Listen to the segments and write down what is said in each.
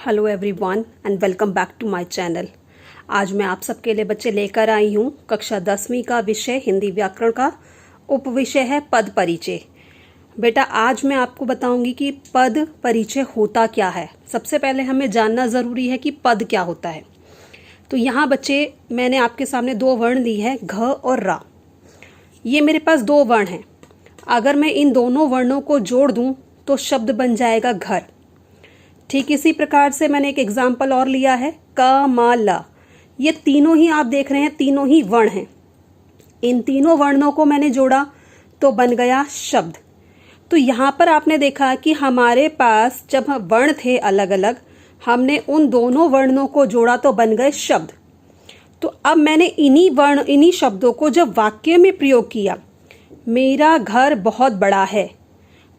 Hello everyone and welcome back to my channel. आज मैं आप सबके लिए बच्चे लेकर आई हूँ कक्षा 10वीं का विषय हिंदी व्याकरण का उपविषय है पद परिचय। बेटा आज मैं आपको बताऊंगी कि पद परिचय होता क्या है। सबसे पहले हमें जानना ज़रूरी है कि पद क्या होता है। तो यहाँ बच्चे मैंने आपके सामने दो वर्ण ली है, घ और रा। ये मेरे पास दो वर्ण हैं। अगर मैं इन दोनों वर्णों को जोड़ दूँ तो शब्द बन जाएगा घर। ठीक इसी प्रकार से मैंने एक एग्जाम्पल और लिया है, क म ल। ये तीनों ही आप देख रहे हैं, तीनों ही वर्ण हैं। इन तीनों वर्णों को मैंने जोड़ा तो बन गया शब्द। तो यहाँ पर आपने देखा कि हमारे पास जब वर्ण थे अलग अलग, हमने उन दोनों वर्णों को जोड़ा तो बन गए शब्द। तो अब मैंने इन्हीं शब्दों को जब वाक्य में प्रयोग किया, मेरा घर बहुत बड़ा है,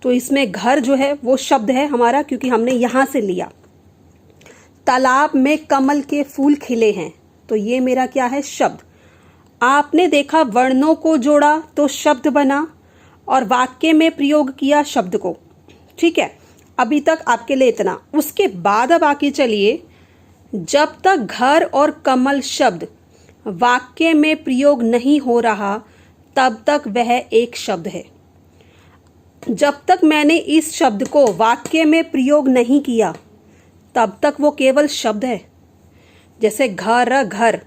तो इसमें घर जो है वो शब्द है हमारा, क्योंकि हमने यहाँ से लिया। तालाब में कमल के फूल खिले हैं, तो ये मेरा क्या है, शब्द। आपने देखा वर्णों को जोड़ा तो शब्द बना और वाक्य में प्रयोग किया शब्द को। ठीक है, अभी तक आपके लिए इतना। उसके बाद अब आके चलिए, जब तक घर और कमल शब्द वाक्य में प्रयोग नहीं हो रहा तब तक वह एक शब्द है। जब तक मैंने इस शब्द को वाक्य में प्रयोग नहीं किया तब तक वो केवल शब्द है। जैसे घर, घर,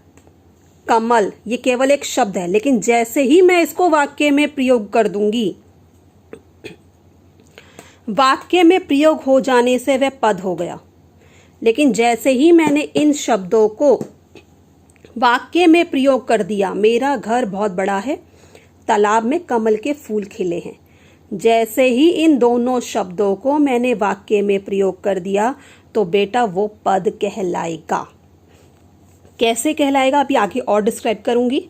कमल, ये केवल एक शब्द है। लेकिन जैसे ही मैं इसको वाक्य में प्रयोग कर दूंगी, वाक्य में प्रयोग हो जाने से वह पद हो गया। लेकिन जैसे ही मैंने इन शब्दों को वाक्य में प्रयोग कर दिया, मेरा घर बहुत बड़ा है, तालाब में कमल के फूल खिले हैं, जैसे ही इन दोनों शब्दों को मैंने वाक्य में प्रयोग कर दिया तो बेटा वो पद कहलाएगा। कैसे कहलाएगा अभी आगे और डिस्क्राइब करूंगी।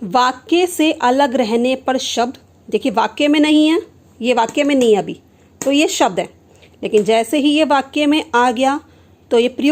वाक्य से अलग रहने पर शब्द, देखिए वाक्य में नहीं है, ये वाक्य में नहीं है अभी, तो ये शब्द है। लेकिन जैसे ही ये वाक्य में आ गया तो ये प्रयुक्त